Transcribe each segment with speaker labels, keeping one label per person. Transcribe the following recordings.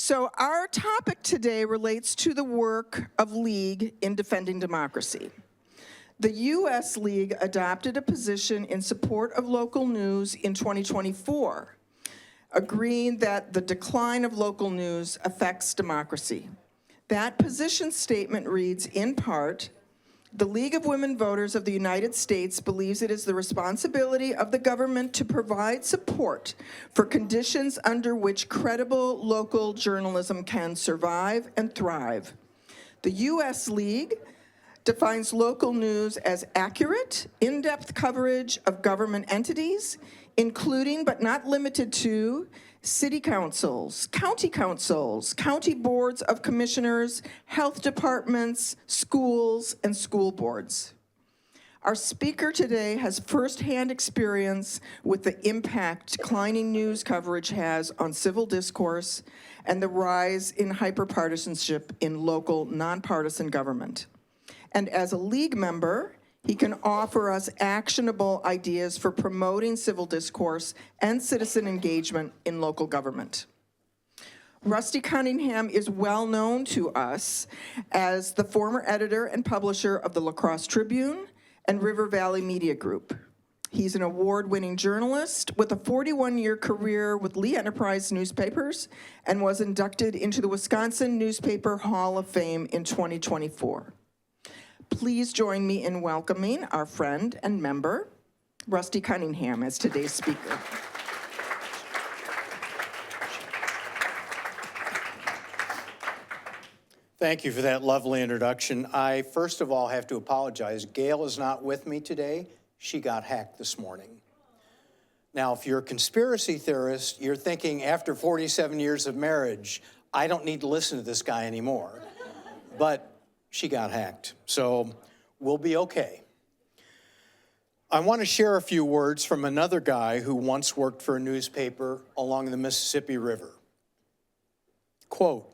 Speaker 1: So our topic today relates to the work of League in defending democracy. The U.S. League adopted a position in support of local news in 2024, agreeing that the decline of local news affects democracy. That position statement reads, in part, the League of Women Voters of the United States believes it is the responsibility of the government to provide support for conditions under which credible local journalism can survive and thrive. The U.S. League defines local news as accurate, in-depth coverage of government entities, including but not limited to city councils, county boards of commissioners, health departments, schools, and school boards. Our speaker today has firsthand experience with the impact declining news coverage has on civil discourse and the rise in hyper-partisanship in local nonpartisan government. And as a League member, he can offer us actionable ideas for promoting civil discourse and citizen engagement in local government. Rusty Cunningham is well known to us as the former editor and publisher of the Crosse Tribune and River Valley Media Group. He's an award-winning journalist with a 41-year career with Lee Enterprise newspapers and was inducted into the Wisconsin Newspaper Hall of Fame in 2024. Please join me in welcoming our friend and member, Rusty Cunningham, as today's speaker.
Speaker 2: Thank you for that lovely introduction. I first of all have to apologize. Gail is not with me today. She got hacked this morning. Now, if you're a conspiracy theorist, you're thinking after 47 years of marriage, I don't need to listen to this guy anymore. But she got hacked, so we'll be okay. I want to share a few words from another guy who once worked for a newspaper along the Mississippi River. Quote,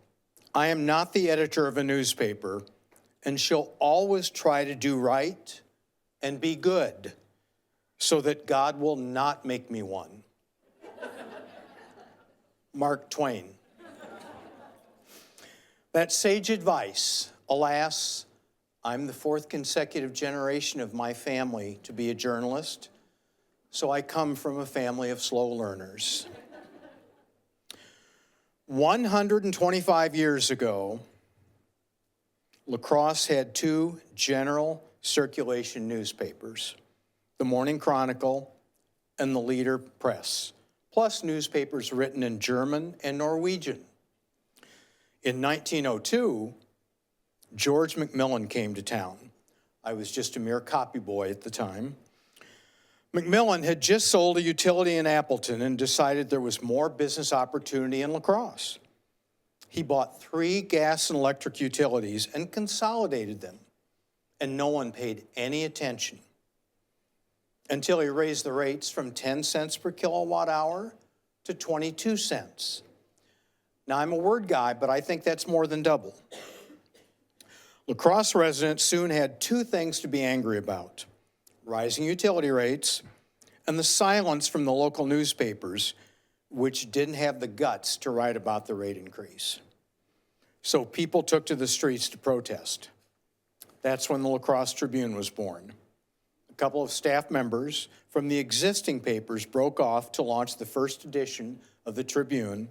Speaker 2: I am not the editor of a newspaper and shall always try to do right and be good so that God will not make me one. Mark Twain. That sage advice. Alas, I'm the fourth consecutive generation of my family to be a journalist, so I come from a family of slow learners. 125 years ago, La Crosse had two general circulation newspapers, the Morning Chronicle and the Leader Press, plus newspapers written in German and Norwegian. In 1902, George Macmillan came to town. I was just a mere copy boy at the time. Macmillan had just sold a utility in Appleton and decided there was more business opportunity in La Crosse. He bought 3 gas and electric utilities and consolidated them, and no one paid any attention until he raised the rates from 10 cents per kilowatt hour to 22 cents. Now, I'm a word guy, but I think that's more than double. La Crosse residents soon had 2 things to be angry about: rising utility rates and the silence from the local newspapers, which didn't have the guts to write about the rate increase. So people took to the streets to protest. That's when the La Crosse Tribune was born. A couple of staff members from the existing papers broke off to launch the first edition of the Tribune,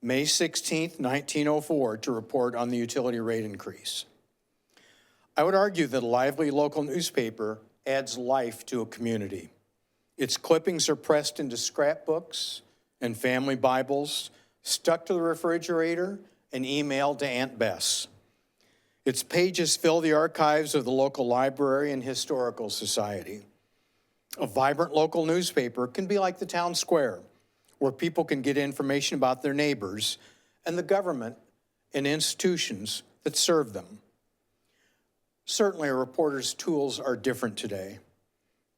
Speaker 2: May 16, 1904, to report on the utility rate increase. I would argue that a lively local newspaper adds life to a community. Its clippings are pressed into scrapbooks and family Bibles, stuck to the refrigerator, and emailed to Aunt Bess. Its pages fill the archives of the local library and historical society. A vibrant local newspaper can be like the town square, where people can get information about their neighbors and the government and institutions that serve them. Certainly, a reporter's tools are different today,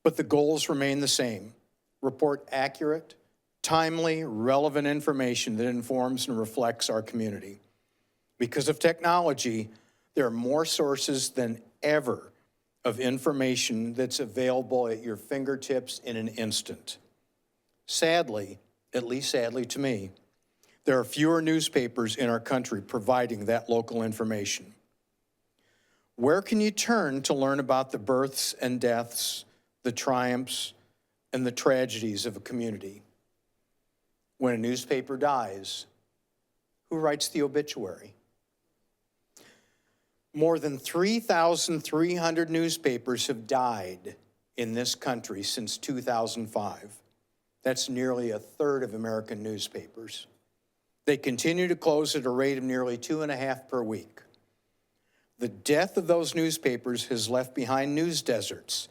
Speaker 2: but the goals remain the same. Report accurate, timely, relevant information that informs and reflects our community. Because of technology, there are more sources than ever of information that's available at your fingertips in an instant. Sadly, at least sadly to me, There are fewer newspapers in our country providing that local information. Where can you turn to learn about the births and deaths, the triumphs, and the tragedies of a community? When a newspaper dies, who writes the obituary? More than 3,300 newspapers have died in this country since 2005. That's nearly a third of American newspapers. They continue to close at a rate of nearly 2.5 per week. The death of those newspapers has left behind news deserts.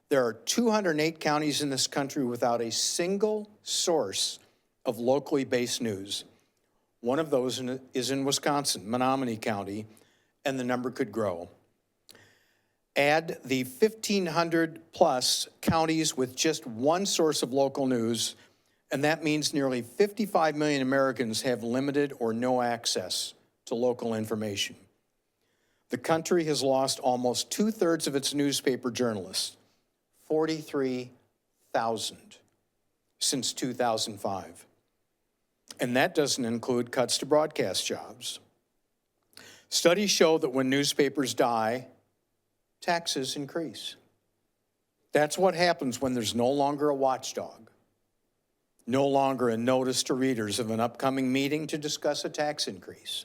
Speaker 2: There are 208 counties in this country without a single source of locally based news. One of those is in Wisconsin, Menominee County, and the number could grow. Add the 1,500 plus counties with just one source of local news, and that means nearly 55 million Americans have limited or no access to local information. The country has lost almost 2/3 of its newspaper journalists, 43,000, since 2005. And that doesn't include cuts to broadcast jobs. Studies show that when newspapers die, taxes increase. That's what happens when there's no longer a watchdog, no longer a notice to readers of an upcoming meeting to discuss a tax increase.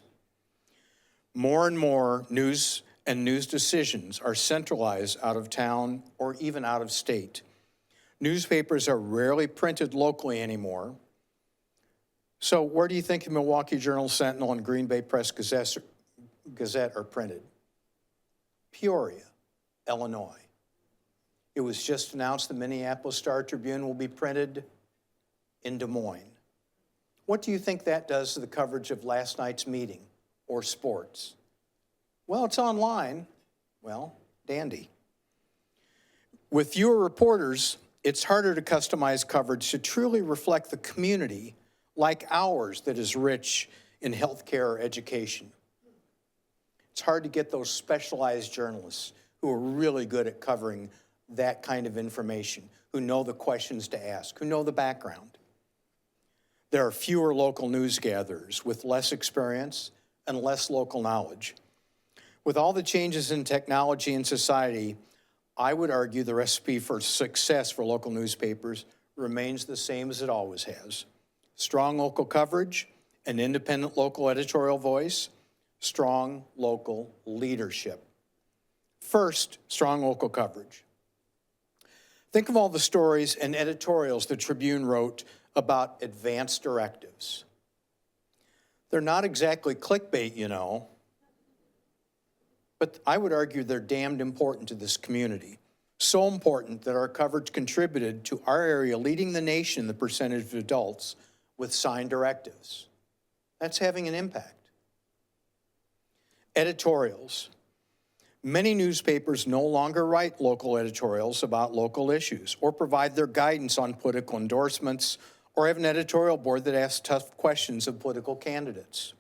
Speaker 2: More and more news and news decisions are centralized out of town or even out of state. Newspapers are rarely printed locally anymore. So where do you think the Milwaukee Journal Sentinel and Green Bay Press Gazette are printed? Peoria, Illinois. It was just announced the Minneapolis Star Tribune will be printed in Des Moines. What do you think that does to the coverage of last night's meeting or sports? Well, it's online. Well, dandy. With fewer reporters, it's harder to customize coverage to truly reflect the community like ours that is rich in healthcare or education. It's hard to get those specialized journalists who are really good at covering that kind of information, who know the questions to ask, who know the background. There are fewer local news gatherers with less experience and less local knowledge. With all the changes in technology and society, I would argue the recipe for success for local newspapers remains the same as it always has. Strong local coverage, an independent local editorial voice, strong local leadership. First, strong local coverage. Think of all the stories and editorials the Tribune wrote about advance directives. They're not exactly clickbait, you know, but I would argue they're damned important to this community. So important that our coverage contributed to our area leading the nation in the percentage of adults with signed directives. That's having an impact. Editorials. Many newspapers no longer write local editorials about local issues or provide their guidance on political endorsements or have an editorial board that asks tough questions of political candidates.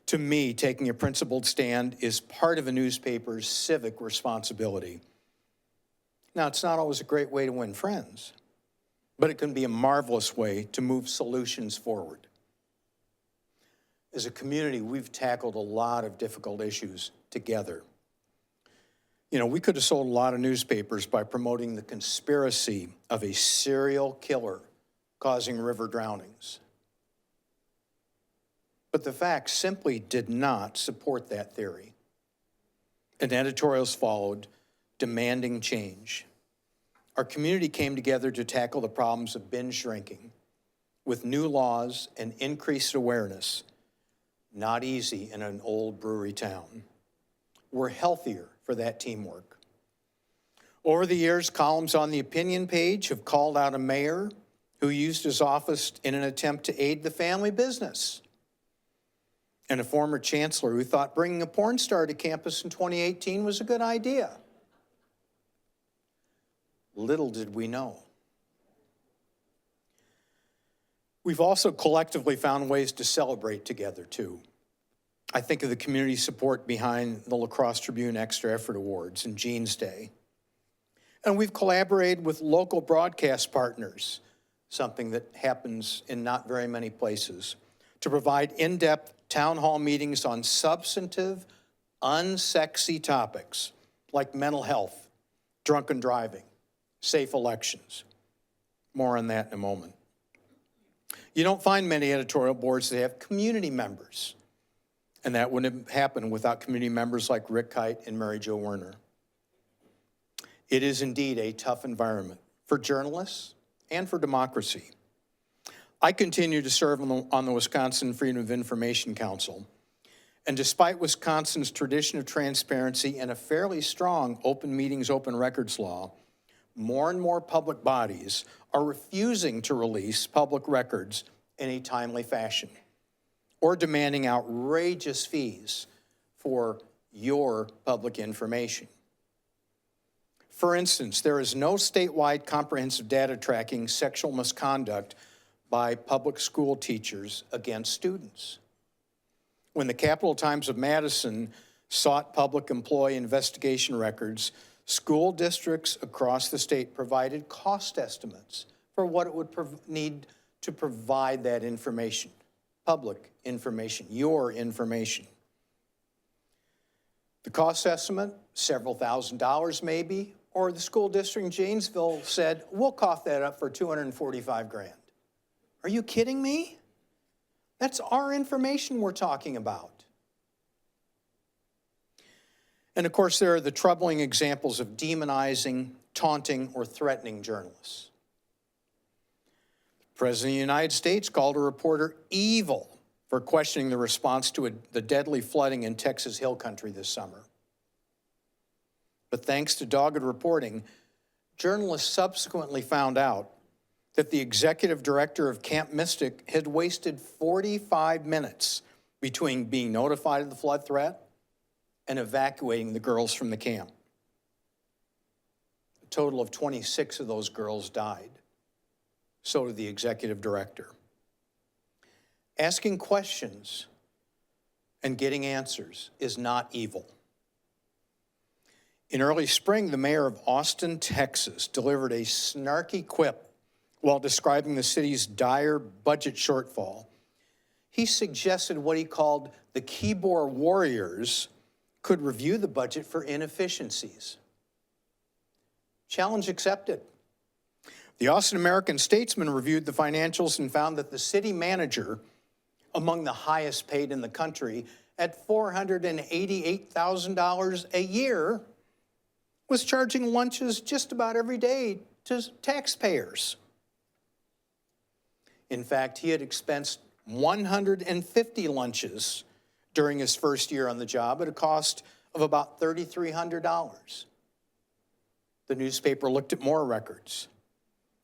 Speaker 2: To me, taking a principled stand is part of a newspaper's civic responsibility. Now, it's not always a great way to win friends, but it can be a marvelous way to move solutions forward. As a community, we've tackled a lot of difficult issues together. You know, we could have sold a lot of newspapers by promoting the conspiracy of a serial killer causing river drownings. But the facts simply did not support that theory. And editorials followed, demanding change. Our community came together to tackle the problems of binge drinking with new laws and increased awareness. Not easy in an old brewery town. We're healthier for that teamwork. Over the years, columns on the opinion page have called out a mayor who used his office in an attempt to aid the family business, and a former chancellor who thought bringing a porn star to campus in 2018 was a good idea. Little did we know. We've also collectively found ways to celebrate together, too. I think of the community support behind the La Crosse Tribune Extra Effort Awards and Jean's Day. And we've collaborated with local broadcast partners, something that happens in not very many places. to provide in-depth town hall meetings on substantive, unsexy topics like mental health, drunken driving, safe elections. More on that in a moment. You don't find many editorial boards that have community members, and that wouldn't have happened without community members like Rick Kite and Mary Jo Werner. It is indeed a tough environment for journalists and for democracy. I continue to serve on the Wisconsin Freedom of Information Council, and despite Wisconsin's tradition of transparency and a fairly strong open meetings, open records law, more and more public bodies are refusing to release public records in a timely fashion or demanding outrageous fees for your public information. For instance, there is no statewide comprehensive data tracking sexual misconduct by public school teachers against students. When the Capital Times of Madison sought public employee investigation records, school districts across the state provided cost estimates for what it would need to provide that information, public information, your information. The cost estimate, several $1,000s maybe, or the school district in Janesville said, we'll cough that up for $245,000. Are you kidding me? That's our information we're talking about. And of course, there are the troubling examples of demonizing, taunting, or threatening journalists. The President of the United States called a reporter evil for questioning the response to the deadly flooding in Texas Hill Country this summer. But thanks to dogged reporting, journalists subsequently found out that the executive director of Camp Mystic had wasted 45 minutes between being notified of the flood threat and evacuating the girls from the camp. A total of 26 of those girls died. So did the executive director. Asking questions and getting answers is not evil. In early spring, the mayor of Austin, Texas, delivered a snarky quip while describing the city's dire budget shortfall. He suggested what he called the keyboard warriors could review the budget for inefficiencies. Challenge accepted. The Austin American-Statesman reviewed the financials and found that the city manager, among the highest paid in the country, at $488,000 a year, was charging lunches just about every day to taxpayers. In fact, he had expensed 150 lunches during his first year on the job at a cost of about $3,300. The newspaper looked at more records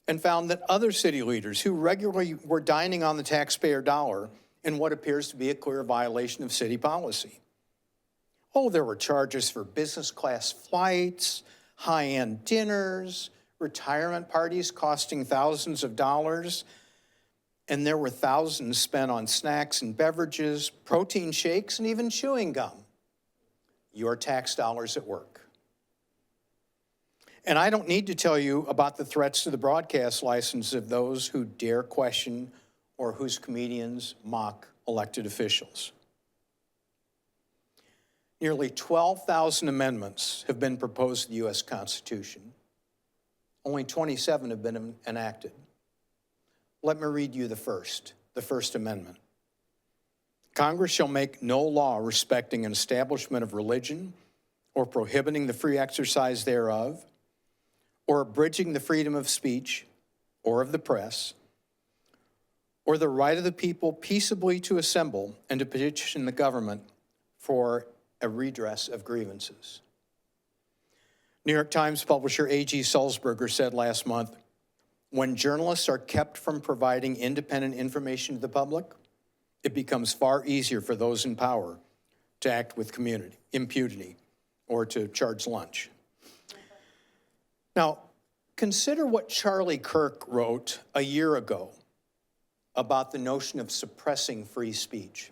Speaker 2: and found that other city leaders who regularly were dining on the taxpayer dollar in what appears to be a clear violation of city policy. Oh, there were charges for business class flights, high-end dinners, retirement parties costing thousands of dollars, and there were thousands spent on snacks and beverages, protein shakes, and even chewing gum. Your tax dollars at work. And I don't need to tell you about the threats to the broadcast license of those who dare question or whose comedians mock elected officials. Nearly 12,000 amendments have been proposed to the U.S. Constitution. Only 27 have been enacted. Let me read you the First Amendment. Congress shall make no law respecting an establishment of religion or prohibiting the free exercise thereof or abridging the freedom of speech or of the press or the right of the people peaceably to assemble and to petition the government for a redress of grievances. New York Times publisher A.G. Sulzberger said last month, when journalists are kept from providing independent information to the public, it becomes far easier for those in power to act with impunity or to charge lunch. Now, consider what Charlie Kirk wrote a year ago about the notion of suppressing free speech.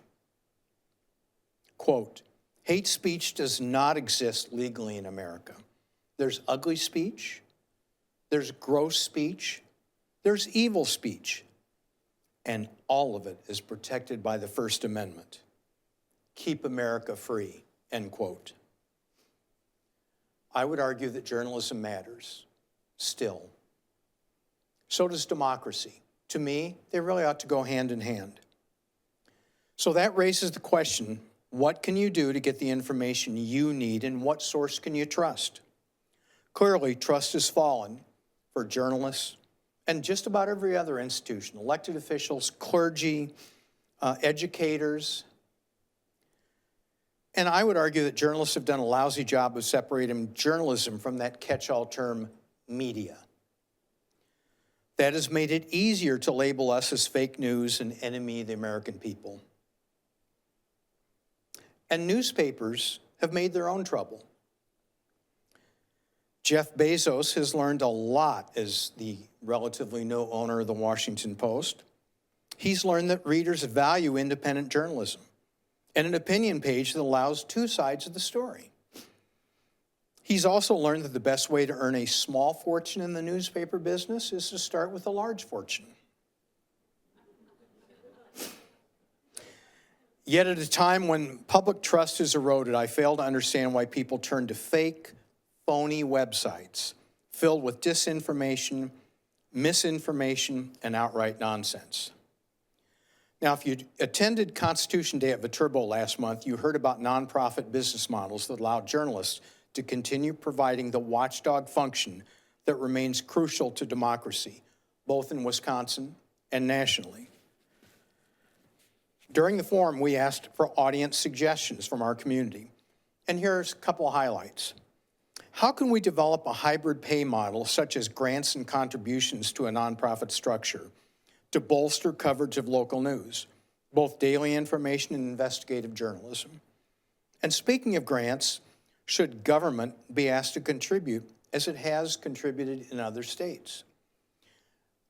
Speaker 2: Quote, hate speech does not exist legally in America. There's ugly speech, there's gross speech, there's evil speech, and all of it is protected by the First Amendment. Keep America free, end quote. I would argue that journalism matters, still. So does democracy. To me, they really ought to go hand in hand. So that raises the question, what can you do to get the information you need, and what source can you trust? Clearly, trust has fallen for journalists and just about every other institution, elected officials, clergy, educators. And I would argue that journalists have done a lousy job of separating journalism from that catch-all term, media. That has made it easier to label us as fake news and enemy of the American people. And newspapers have made their own trouble. Jeff Bezos has learned a lot as the relatively new owner of the Washington Post. He's learned that readers value independent journalism and an opinion page that allows two sides of the story. He's also learned that the best way to earn a small fortune in the newspaper business is to start with a large fortune. Yet at a time when public trust is eroded, I fail to understand why people turn to fake, phony websites filled with disinformation, misinformation, and outright nonsense. Now, if you attended Constitution Day at Viterbo last month, you heard about nonprofit business models that allow journalists to continue providing the watchdog function that remains crucial to democracy, both in Wisconsin and nationally. During the forum, we asked for audience suggestions from our community. And here's a couple of highlights. How can we develop a hybrid pay model, such as grants and contributions to a nonprofit structure, to bolster coverage of local news, both daily information and investigative journalism? And speaking of grants, should government be asked to contribute as it has contributed in other states?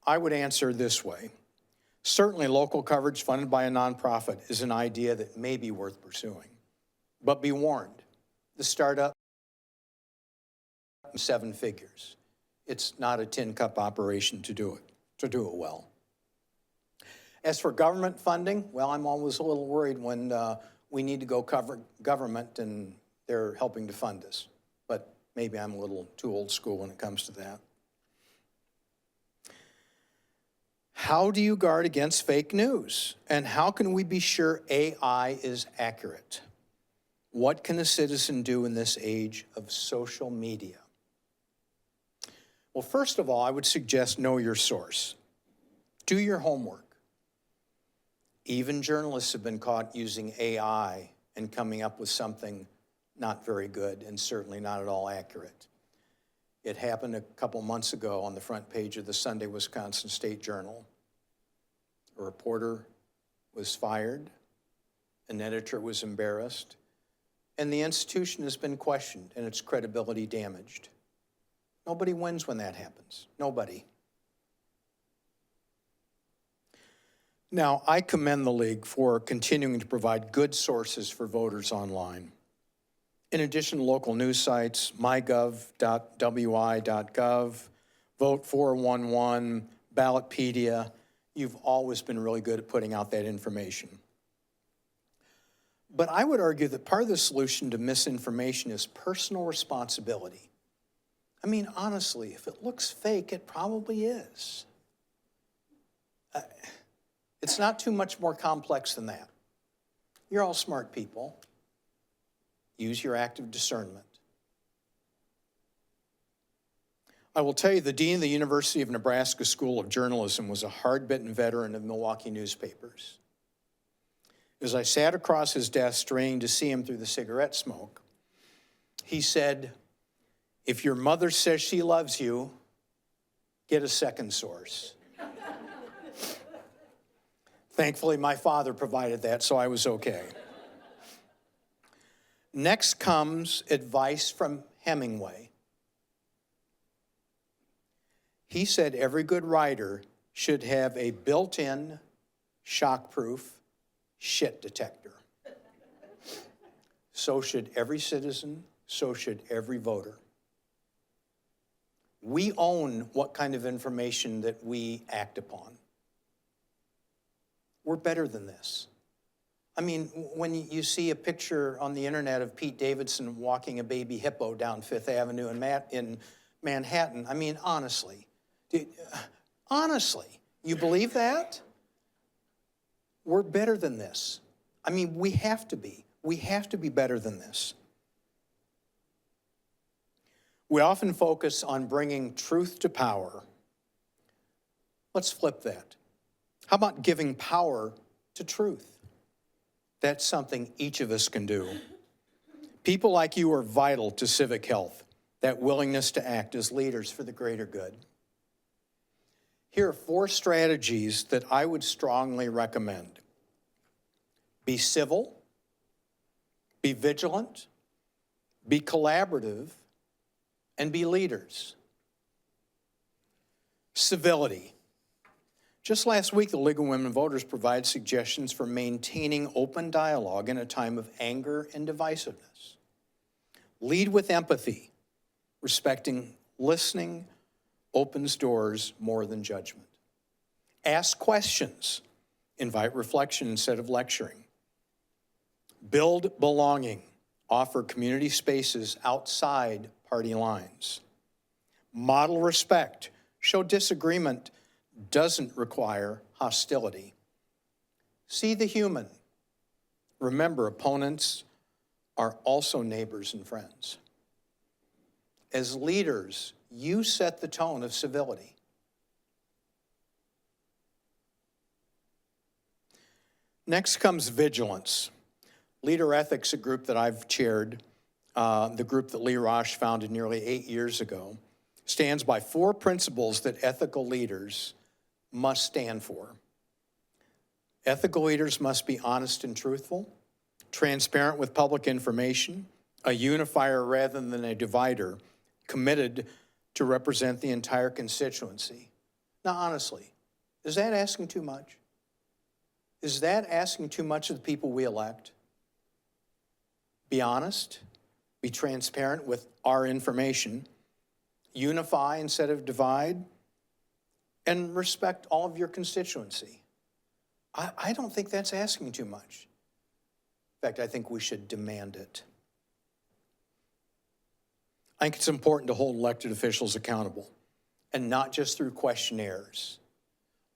Speaker 2: I would answer this way. Certainly local coverage funded by a nonprofit is an idea that may be worth pursuing. But be warned, the startup, 7 figures. It's not a tin cup operation to do it well. As for government funding, well, I'm always a little worried when we need to go cover government and they're helping to fund us. But maybe I'm a little too old school when it comes to that. How do you guard against fake news? And how can we be sure AI is accurate? What can a citizen do in this age of social media? Well, first of all, I would suggest know your source. Do your homework. Even journalists have been caught using AI and coming up with something not very good and certainly not at all accurate. It happened a couple months ago on the front page of the Sunday Wisconsin State Journal. A reporter was fired, an editor was embarrassed, and the institution has been questioned and its credibility damaged. Nobody wins when that happens. Nobody. Now, I commend the League for continuing to provide good sources for voters online. In addition to local news sites, mygov.wi.gov, Vote411, Ballotpedia, you've always been really good at putting out that information. But I would argue that part of the solution to misinformation is personal responsibility. I mean, honestly, if it looks fake, it probably is. It's not too much more complex than that. You're all smart people. Use your active discernment. I will tell you, the dean of the University of Nebraska School of Journalism was a hard-bitten veteran of Milwaukee newspapers. As I sat across his desk, straining to see him through the cigarette smoke, he said, "If your mother says she loves you, get a second source." Thankfully, my father provided that, so I was okay. Next comes advice from Hemingway. He said every good writer should have a built-in, shock-proof shit detector. So should every citizen, so should every voter. We own what kind of information that we act upon. we're better than this. I mean, when you see a picture on the internet of Pete Davidson walking a baby hippo down Fifth Avenue in Manhattan, I mean, honestly, you believe that? We're better than this. I mean, we have to be. We have to be better than this. We often focus on bringing truth to power. Let's flip that. How about giving power to truth? That's something each of us can do. People like you are vital to civic health, that willingness to act as leaders for the greater good. Here are 4 strategies that I would strongly recommend. Be civil, be vigilant, be collaborative, and be leaders. Civility. Just last week, the League of Women Voters provided suggestions for maintaining open dialogue in a time of anger and divisiveness. Lead with empathy. Respecting listening opens doors more than judgment. Ask questions. Invite reflection instead of lecturing. Build belonging. Offer community spaces outside party lines. Model respect. Show disagreement doesn't require hostility. See the human. Remember, opponents are also neighbors and friends. As leaders, you set the tone of civility. Next comes vigilance. Leader Ethics, a group that I've chaired, the group that Lee Roche founded nearly 8 years ago, stands by 4 principles that ethical leaders must stand for. Ethical leaders must be honest and truthful, transparent with public information, a unifier rather than a divider, committed to represent the entire constituency. Now, honestly, is that asking too much? Is that asking too much of the people we elect? Be honest, be transparent with our information, unify instead of divide, and respect all of your constituency. I don't think that's asking too much. In fact, I think we should demand it. I think it's important to hold elected officials accountable, and not just through questionnaires.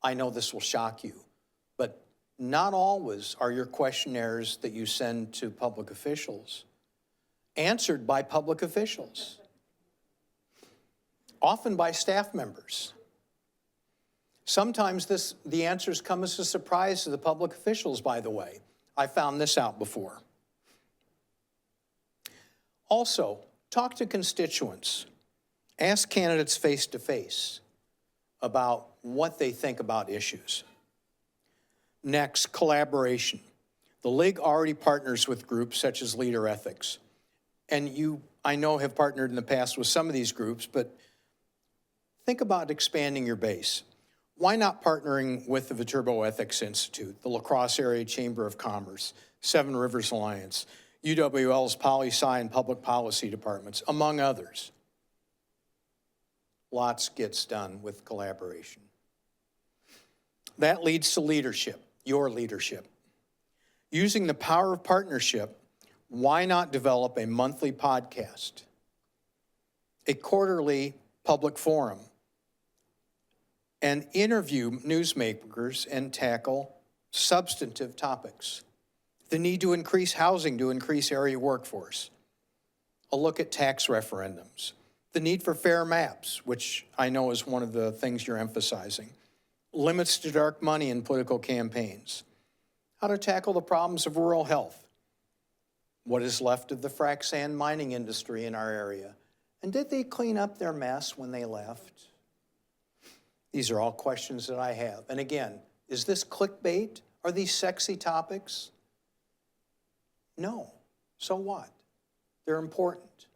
Speaker 2: I know this will shock you, but not always are your questionnaires that you send to public officials answered by public officials, often by staff members. Sometimes the answers come as a surprise to the public officials, by the way. I found this out before. Also, talk to constituents. Ask candidates face-to-face about what they think about issues. Next, collaboration. The League already partners with groups such as Leader Ethics. And you, I know, have partnered in the past with some of these groups, but think about expanding your base. Why not partnering with the Viterbo Ethics Institute, the La Crosse Area Chamber of Commerce, Seven Rivers Alliance, UWL's Poli-Sci and Public Policy departments, among others? Lots gets done with collaboration. That leads to leadership, your leadership. Using the power of partnership, why not develop a monthly podcast, a quarterly public forum, and interview newsmakers and tackle substantive topics? The need to increase housing to increase area workforce. A look at tax referendums. The need for fair maps, which I know is one of the things you're emphasizing. Limits to dark money in political campaigns. How to tackle the problems of rural health. What is left of the frac sand mining industry in our area? And did they clean up their mess when they left? These are all questions that I have. And again, is this clickbait? Are these sexy topics? No. So what? They're important.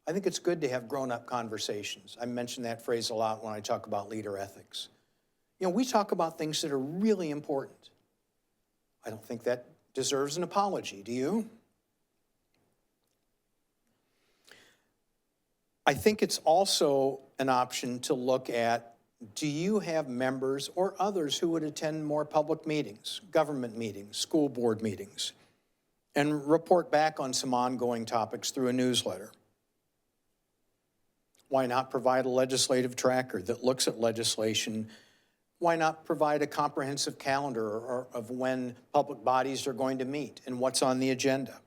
Speaker 2: I think it's good to have grown-up conversations. I mention that phrase a lot when I talk about leader ethics. You know, we talk about things that are really important. I don't think that deserves an apology, do you? I think it's also an option to look at do you have members or others who would attend more public meetings, government meetings, school board meetings, and report back on some ongoing topics through a newsletter? Why not provide a legislative tracker that looks at legislation? Why not provide a comprehensive calendar of when public bodies are going to meet and what's on the agenda?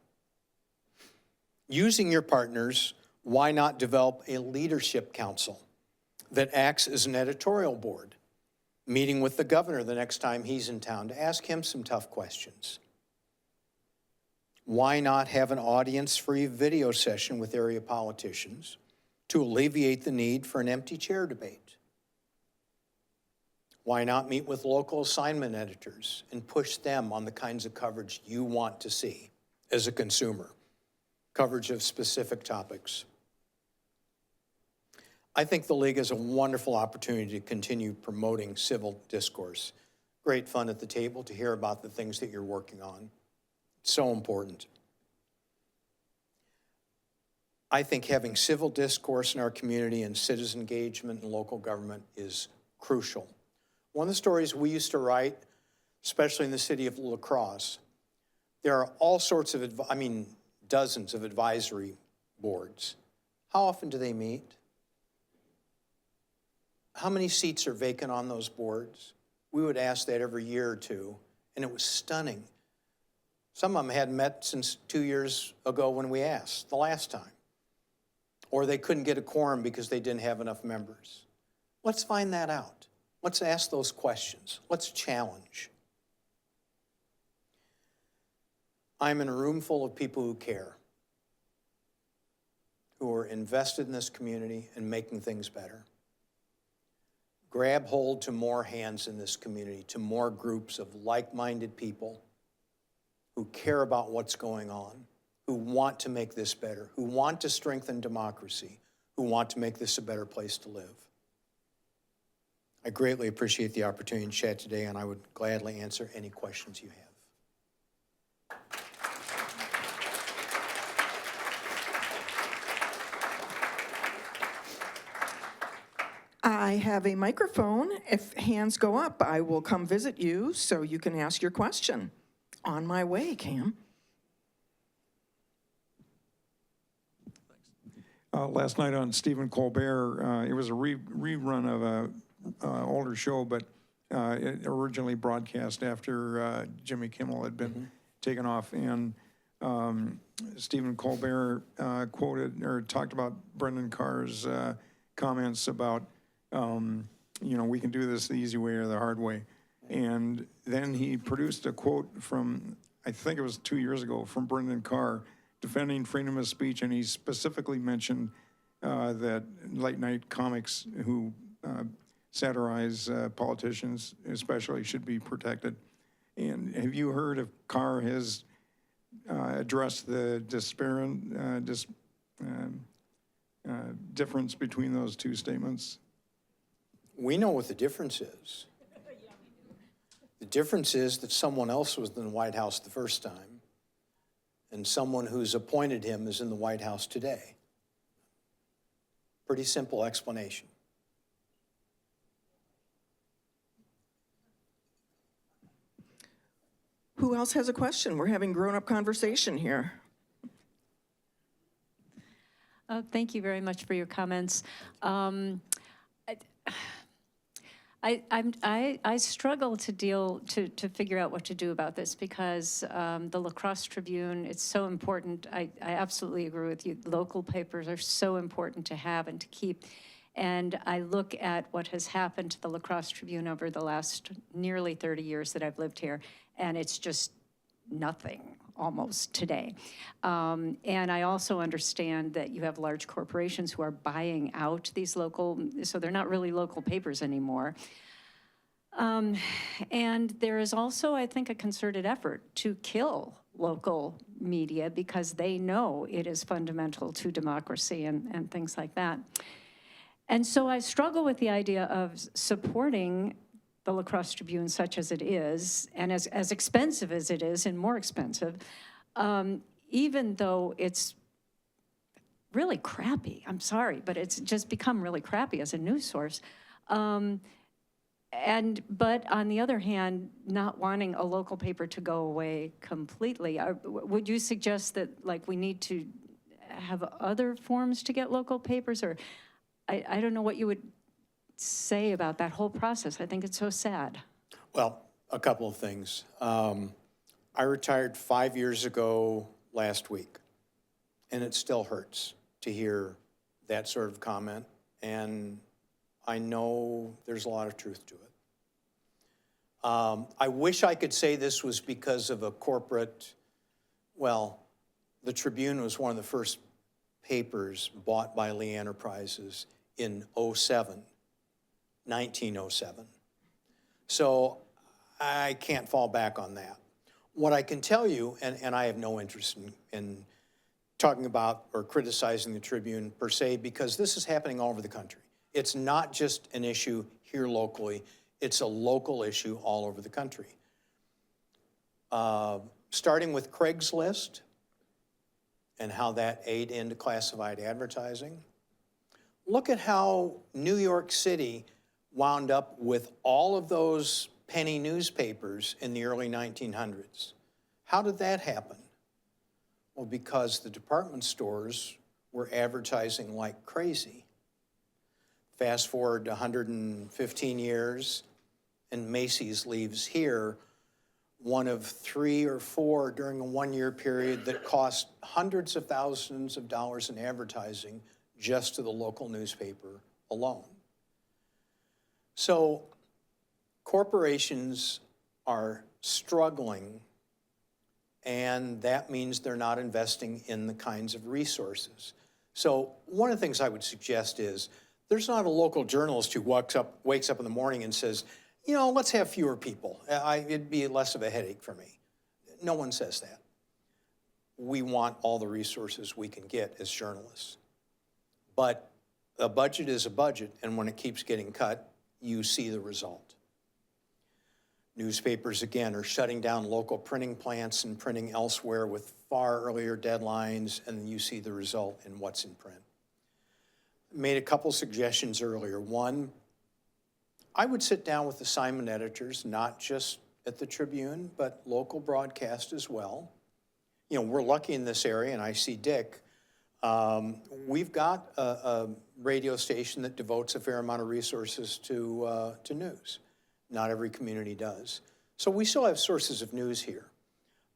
Speaker 2: Using your partners, why not develop a leadership council that acts as an editorial board, meeting with the governor the next time he's in town to ask him some tough questions? Why not have an audience-free video session with area politicians to alleviate the need for an empty chair debate? Why not meet with local assignment editors and push them on the kinds of coverage you want to see as a consumer? Coverage of specific topics. I think the League has a wonderful opportunity to continue promoting civil discourse. Great fun at the table to hear about the things that you're working on. It's so important. I think having civil discourse in our community and citizen engagement in local government is crucial. One of the stories we used to write, especially in the city of La Crosse, there are all sorts of, dozens of advisory boards. How often do they meet? How many seats are vacant on those boards? We would ask that every year or two, and it was stunning. Some of them hadn't met since 2 years ago when we asked, the last time. Or they couldn't get a quorum because they didn't have enough members. Let's find that out. Let's ask those questions. Let's challenge. I'm in a room full of people who care, who are invested in this community and making things better. Grab hold to more hands in this community, to more groups of like-minded people who care about what's going on, who want to make this better, who want to strengthen democracy, who want to make this a better place to live. I greatly appreciate the opportunity to chat today, and I would gladly answer any questions you have.
Speaker 1: I have a microphone. If hands go up, I will come visit you so you can ask your question. On my way, Cam.
Speaker 3: Last night on Stephen Colbert, it was a rerun of a older show, but it originally broadcast after Jimmy Kimmel had been taken off. And Stephen Colbert quoted or talked about Brendan Carr's comments about, we can do this the easy way or the hard way. And then he produced a quote from, I think it was 2 years ago, from Brendan Carr defending freedom of speech, and he specifically mentioned that late night comics who satirize politicians especially should be protected. And have you heard if Carr has addressed the difference between those two statements?
Speaker 2: We know what the difference is. The difference is that someone else was in the White House the first time, and someone who's appointed him is in the White House today. Pretty simple explanation.
Speaker 1: Who else has a question? We're having grown-up conversation here.
Speaker 4: Thank you very much for your comments. I struggle to figure out what to do about this because the La Crosse Tribune, it's so important. I absolutely agree with you. Local papers are so important to have and to keep. And I look at what has happened to the La Crosse Tribune over the last nearly 30 years that I've lived here, and it's just nothing almost today. And I also understand that you have large corporations who are buying out these local, so they're not really local papers anymore. And there is also, I think, a concerted effort to kill local media because they know it is fundamental to democracy and things like that. And so I struggle with the idea of supporting the La Crosse Tribune such as it is, and as expensive as it is, and more expensive, even though it's really crappy. I'm sorry, but it's just become really crappy as a news source. But on the other hand, not wanting a local paper to go away completely. Would you suggest that, like, we need to have other forms to get local papers? Or I don't know what you would say about that whole process. I think it's so sad.
Speaker 2: Well, a couple of things. I retired 5 years ago last week, and it still hurts to hear that sort of comment, and I know there's a lot of truth to it. I wish I could say this was because of a corporate, well, the Tribune was one of the first papers bought by Lee Enterprises in 1907. So I can't fall back on that. What I can tell you, and I have no interest in talking about or criticizing the Tribune per se, because this is happening all over the country. It's not just an issue here locally, it's a local issue all over the country. Starting with Craigslist and how that ate into classified advertising. Look at how New York City wound up with all of those penny newspapers in the early 1900s. How did that happen? Well, because the department stores were advertising like crazy. Fast forward 115 years, and Macy's leaves here, one of 3 or 4 during a one-year period that cost hundreds of thousands of dollars in advertising just to the local newspaper alone. So corporations are struggling, and that means they're not investing in the kinds of resources. So one of the things I would suggest is there's not a local journalist who wakes up in the morning and says, you know, let's have fewer people. It'd be less of a headache for me. No one says that. We want all the resources we can get as journalists. But a budget is a budget, and when it keeps getting cut, you see the result. Newspapers, again, are shutting down local printing plants and printing elsewhere with far earlier deadlines, and you see the result in what's in print. Made a couple suggestions earlier. One, I would sit down with assignment editors, not just at the Tribune, but local broadcast as well. You know, we're lucky in this area, and I see Dick. We've got a radio station that devotes a fair amount of resources to news. Not every community does. So we still have sources of news here.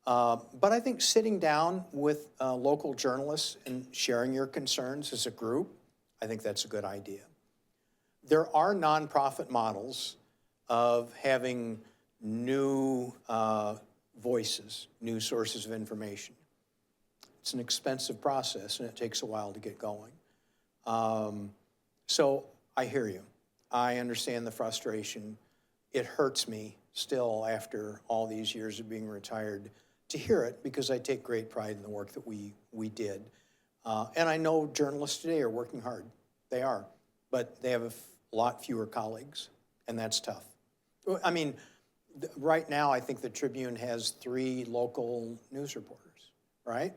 Speaker 2: But I think sitting down with local journalists and sharing your concerns as a group, I think that's a good idea. There are nonprofit models of having new voices, new sources of information. It's an expensive process, and it takes a while to get going. So I hear you. I understand the frustration. It hurts me still after all these years of being retired to hear it, because I take great pride in the work that we did. And I know journalists today are working hard. They are. But they have a lot fewer colleagues, and that's tough. I mean, right now I think the Tribune has 3 local news reporters, right?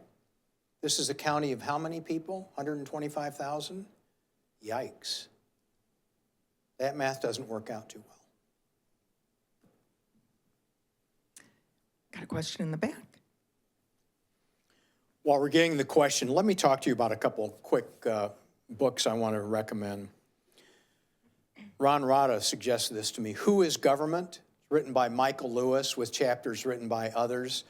Speaker 2: This is a county of how many people? 125,000? Yikes. That math doesn't work out too well.
Speaker 1: Got a question in the back.
Speaker 2: While we're getting the question, let me talk to you about a couple quick books I want to recommend. Ron Rada suggested this to me. Who is Government? Written by Michael Lewis with chapters written by others.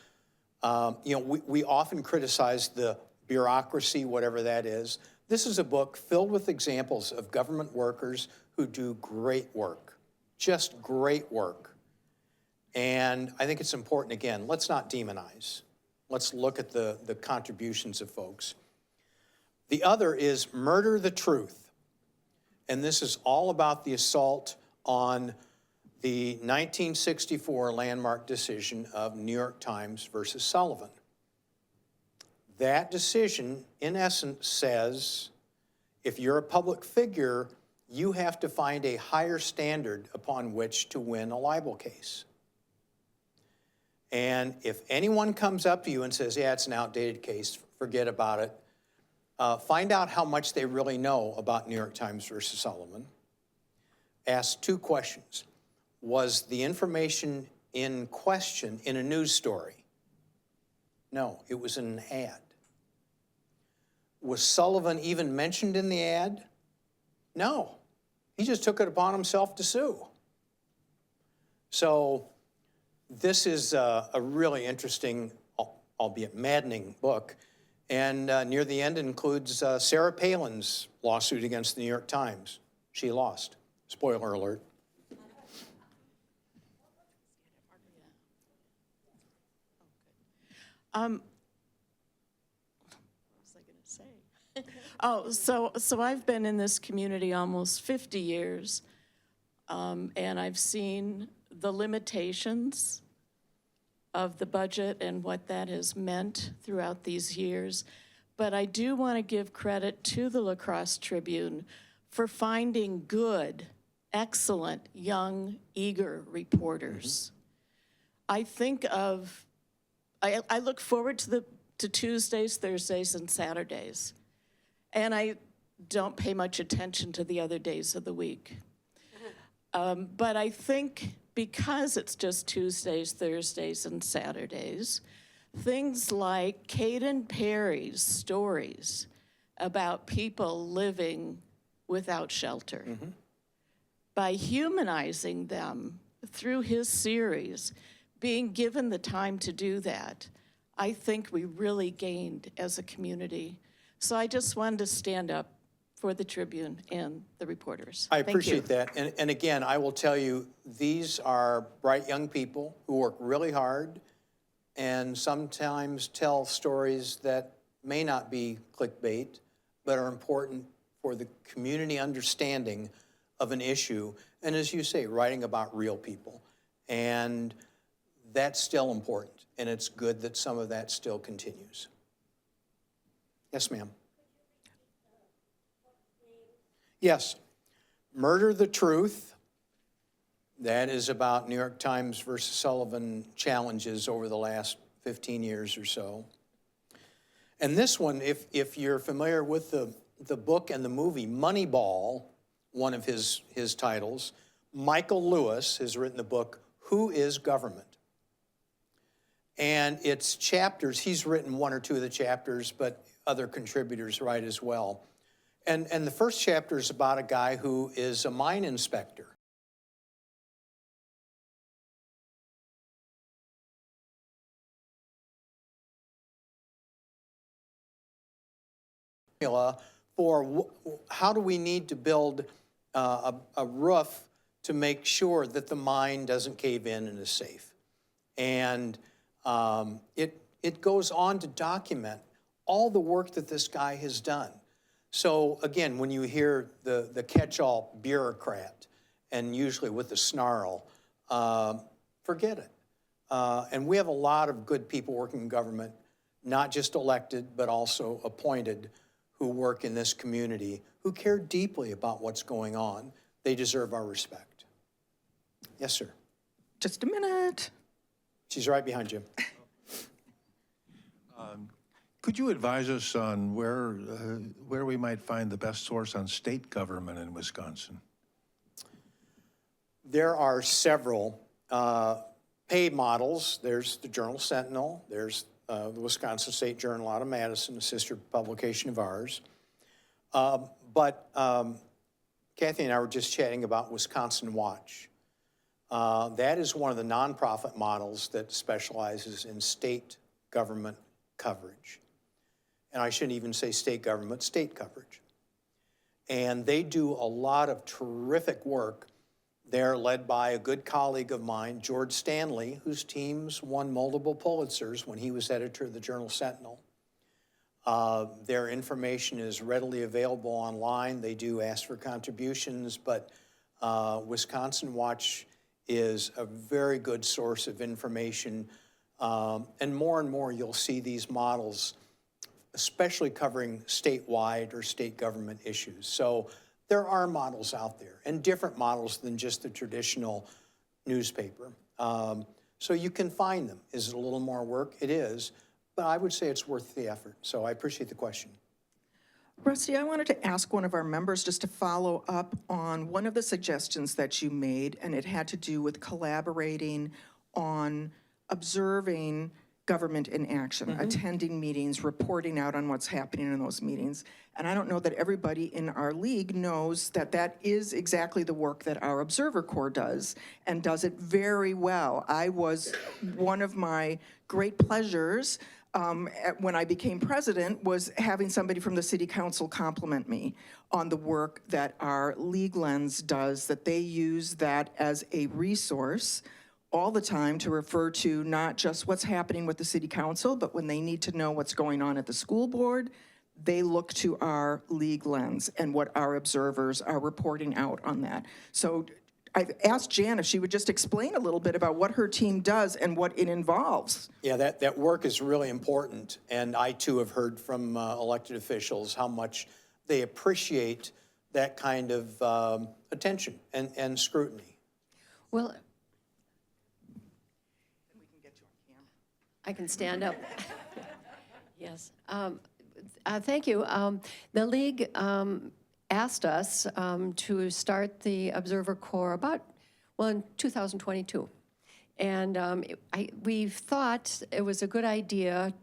Speaker 2: You know, we often criticize the bureaucracy, whatever that is. This is a book filled with examples of government workers who do great work, just great work. And I think it's important, again, let's not demonize. Let's look at the contributions of folks. The other is Murder the Truth. And this is all about the assault on the 1964 landmark decision of New York Times versus Sullivan. That decision, in essence, says if you're a public figure, you have to find a higher standard upon which to win a libel case. And if anyone comes up to you and says, yeah, it's an outdated case, forget about it, find out how much they really know about New York Times versus Sullivan. asked two questions. Was the information in question in a news story? No, it was in an ad. Was Sullivan even mentioned in the ad? No, he just took it upon himself to sue. So this is a really interesting, albeit maddening book. And near the end includes Sarah Palin's lawsuit against the New York Times. She lost. Spoiler alert.
Speaker 5: What was I going to say? Oh, so I've been in this community almost 50 years, and I've seen the limitations of the budget and what that has meant throughout these years. But I do want to give credit to the La Crosse Tribune for finding good, excellent, young, eager reporters. I think of, I look forward to Tuesdays, Thursdays, and Saturdays. And I don't pay much attention to the other days of the week. But I think because it's just Tuesdays, Thursdays, and Saturdays, things like Caden Perry's stories about people living without shelter, by humanizing them through his series, being given the time to do that, I think we really gained as a community. So I just wanted to stand up for the Tribune and the reporters.
Speaker 2: I
Speaker 5: Thank you.
Speaker 2: appreciate that. And again, I will tell you, these are bright young people who work really hard and sometimes tell stories that may not be clickbait, but are important for the community understanding of an issue. And as you say, writing about real people. And that's still important. And it's good that some of that still continues. Yes, ma'am. Yes. Murder the Truth. That is about New York Times versus Sullivan challenges over the last 15 years or so. And this one, if you're familiar with the book and the movie Moneyball, one of his titles, Michael Lewis has written the book, Who is Government? And it's chapters, he's written one or two of the chapters, but other contributors write as well. And the first chapter is about a guy who is a mine inspector. For how do we need to build a roof to make sure that the mine doesn't cave in and is safe. And it goes on to document all the work that this guy has done. So again, when you hear the catch-all bureaucrat, and usually with the snarl, forget it. And we have a lot of good people working in government, not just elected, but also appointed, who work in this community, who care deeply about what's going on. They deserve our respect. Yes, sir.
Speaker 1: Just a minute.
Speaker 2: She's right behind you.
Speaker 6: Could you advise us on where we might find the best source on state government in Wisconsin?
Speaker 2: There are several pay models. There's the Journal Sentinel. There's the Wisconsin State Journal out of Madison, a sister publication of ours. But Kathy and I were just chatting about Wisconsin Watch. That is one of the nonprofit models that specializes in state government coverage. And I shouldn't even say state government, state coverage. And they do a lot of terrific work. They're led by a good colleague of mine, George Stanley, whose teams won multiple Pulitzers when he was editor of the Journal Sentinel. Their information is readily available online. They do ask for contributions, but Wisconsin Watch is a very good source of information. And more you'll see these models, especially covering statewide or state government issues. So there are models out there, and different models than just the traditional newspaper. So you can find them. Is it a little more work? It is, but I would say it's worth the effort. So I appreciate the question.
Speaker 1: Rusty, I wanted to ask one of our members just to follow up on one of the suggestions that you made, and it had to do with collaborating on observing government in action, attending meetings, reporting out on what's happening in those meetings. And I don't know that everybody in our league knows that that is exactly the work that our Observer Corps does, and does it very well. One of my great pleasures when I became president was having somebody from the city council compliment me on the work that our League Lens does, that they use that as a resource all the time to refer to not just what's happening with the city council, but when they need to know what's going on at the school board, they look to our League Lens and what our observers are reporting out on that. So I've asked Jan if she would just explain a little bit about what her team does and what it involves.
Speaker 2: Yeah, that work is really important, and I too have heard from elected officials how much they appreciate that kind of attention and scrutiny.
Speaker 7: Well, I can stand up. Yes. Thank you. The League asked us to start the Observer Corps in 2022. And we thought it was a good idea,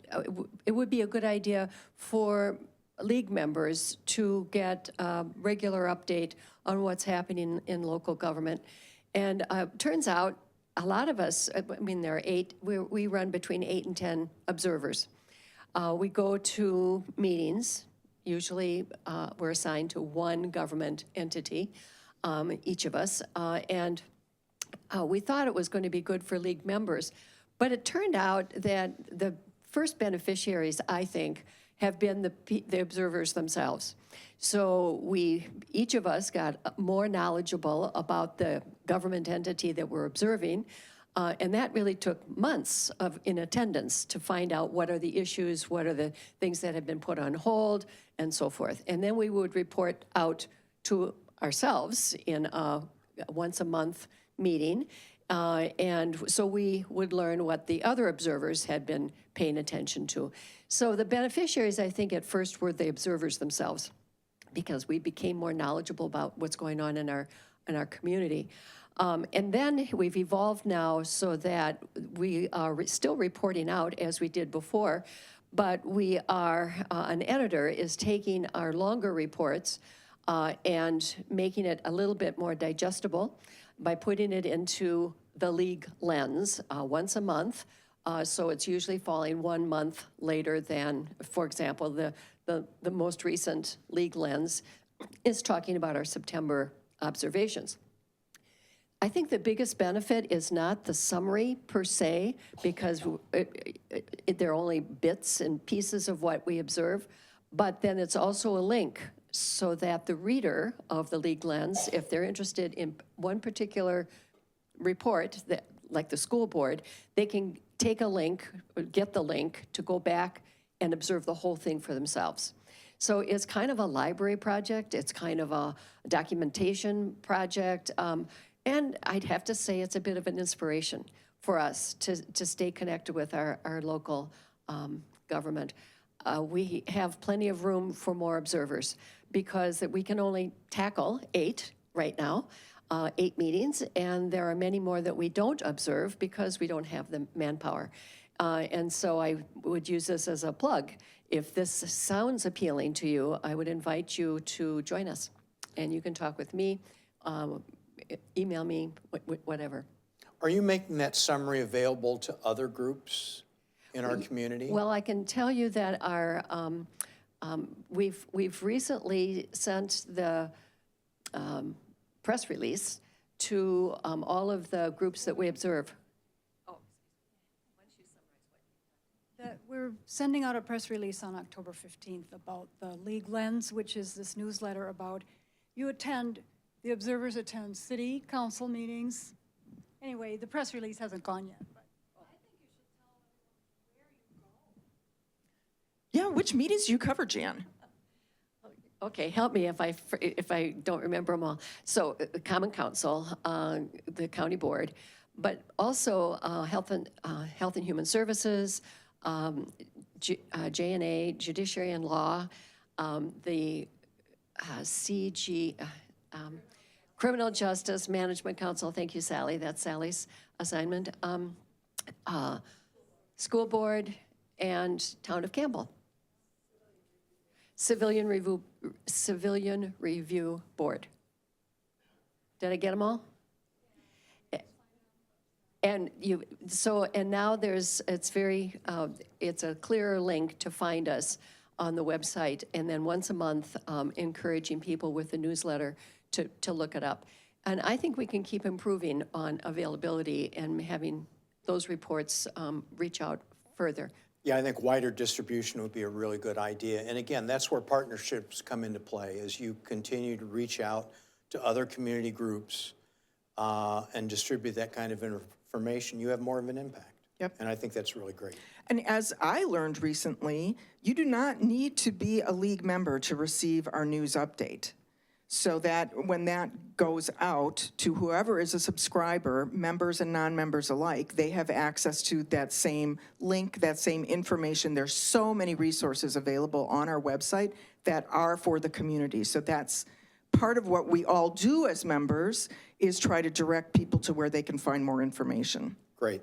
Speaker 7: it would be a good idea for League members to get a regular update on what's happening in local government. And turns out a lot of us, there are 8, we run between 8 and 10 observers. We go to meetings. Usually we're assigned to one government entity, each of us, and we thought it was going to be good for League members, but it turned out that the first beneficiaries, I think, have been the observers themselves. So each of us got more knowledgeable about the government entity that we're observing, and that really took months in attendance to find out what are the issues, what are the things that have been put on hold, and so forth. And then we would report out to ourselves in a once-a-month meeting, and so we would learn what the other observers had been paying attention to. So the beneficiaries, I think, at first were the observers themselves, because we became more knowledgeable about what's going on in our community. And then we've evolved now so that we are still reporting out as we did before, but we are, an editor is taking our longer reports and making it a little bit more digestible by putting it into the League Lens once a month. So it's usually falling 1 month later than, for example, the most recent League Lens is talking about our September observations. I think the biggest benefit is not the summary per se, because they're only bits and pieces of what we observe, but then it's also a link so that the reader of the League Lens, if they're interested in one particular report, like the school board, they can take a link, or get the link to go back and observe the whole thing for themselves. So it's kind of a library project, it's kind of a documentation project, and I'd have to say it's a bit of an inspiration for us to stay connected with our local government. We have plenty of room for more observers because we can only tackle 8 right now, 8 meetings, and there are many more that we don't observe because we don't have the manpower. And so I would use this as a plug. If this sounds appealing to you, I would invite you to join us. And you can talk with me, email me, whatever.
Speaker 2: Are you making that summary available to other groups in our community?
Speaker 7: Well, I can tell you that our we've recently sent the press release to all of the groups that we observe.
Speaker 8: We're sending out a press release on October 15th about the League Lens, which is this newsletter about the observers attend city council meetings. Anyway, the press release hasn't gone yet. But. I think you should tell everyone where you go.
Speaker 1: Yeah, which meetings do you cover, Jan?
Speaker 7: Okay, help me if I don't remember them all. So Common Council, the county board, but also Health and Human Services, J&A, Judiciary and Law, the CG, Criminal Justice Management Council, thank you, Sally, that's Sally's assignment, School Board, and Town of Campbell. Civilian Review Board. Did I get them all? And now it's a clearer link to find us on the website, and then once a month, encouraging people with the newsletter to look it up. And I think we can keep improving on availability and having those reports reach out further.
Speaker 2: Yeah, I think wider distribution would be a really good idea. And again, that's where partnerships come into play, as you continue to reach out to other community groups and distribute that kind of information, you have more of an impact.
Speaker 1: Yep.
Speaker 2: And I think that's really great.
Speaker 1: And as I learned recently, you do not need to be a league member to receive our news update. So that when that goes out to whoever is a subscriber, members and non-members alike, they have access to that same link, that same information. There's so many resources available on our website that are for the community. So that's part of what we all do as members, is try to direct people to where they can find more information.
Speaker 2: Great.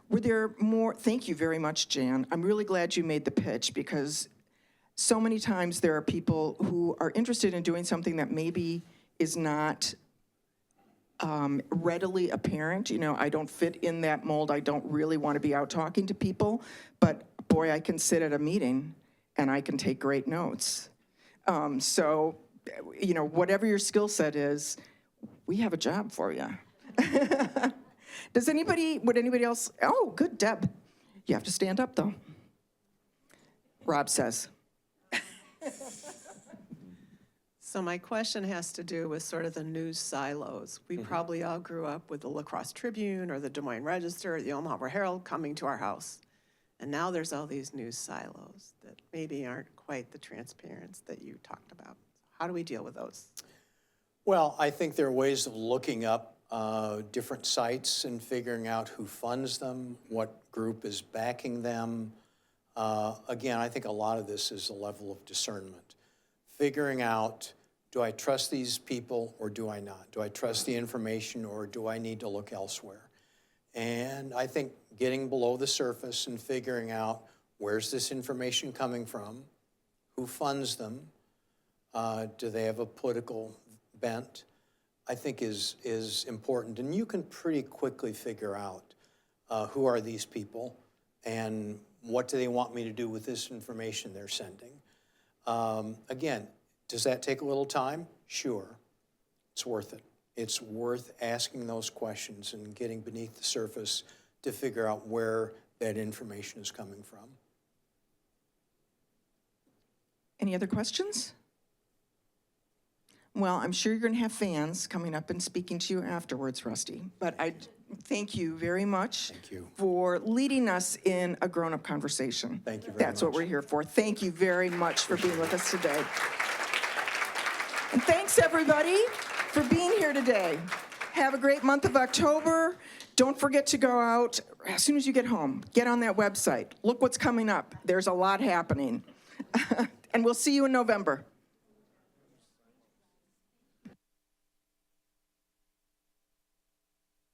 Speaker 1: Were there more? Thank you very much, Jan. I'm really glad you made the pitch, because so many times there are people who are interested in doing something that maybe is not readily apparent. You know, I don't fit in that mold. I don't really want to be out talking to people, but boy, I can sit at a meeting and I can take great notes. So, you know, whatever your skill set is, we have a job for you. Would anybody else? Oh, good, Deb. You have to stand up though. Rob says.
Speaker 9: So my question has to do with sort of the news silos. We probably all grew up with the La Crosse Tribune or the Des Moines Register or the Omaha Herald coming to our house. And now there's all these news silos that maybe aren't quite the transparency that you talked about. How do we deal with those?
Speaker 2: Well, I think there are ways of looking up different sites and figuring out who funds them, what group is backing them. Again, I think a lot of this is a level of discernment. Figuring out, do I trust these people or do I not? Do I trust the information or do I need to look elsewhere? And I think getting below the surface and figuring out, where's this information coming from? Who funds them? Do they have a political bent? I think is important. And you can pretty quickly figure out who are these people and what do they want me to do with this information they're sending. Again, does that take a little time? Sure, it's worth it. It's worth asking those questions and getting beneath the surface to figure out where that information is coming from.
Speaker 1: Any other questions? Well, I'm sure you're going to have fans coming up and speaking to you afterwards, Rusty. But I thank you very much for leading us in a grown-up conversation.
Speaker 2: Thank you very
Speaker 1: That's what
Speaker 2: much.
Speaker 1: we're here for. Thank you very much for being with us today. And thanks, everybody, for being here today. Have a great month of October. Don't forget to go out as soon as you get home. Get on that website. Look what's coming up. There's a lot happening. And we'll see you in November.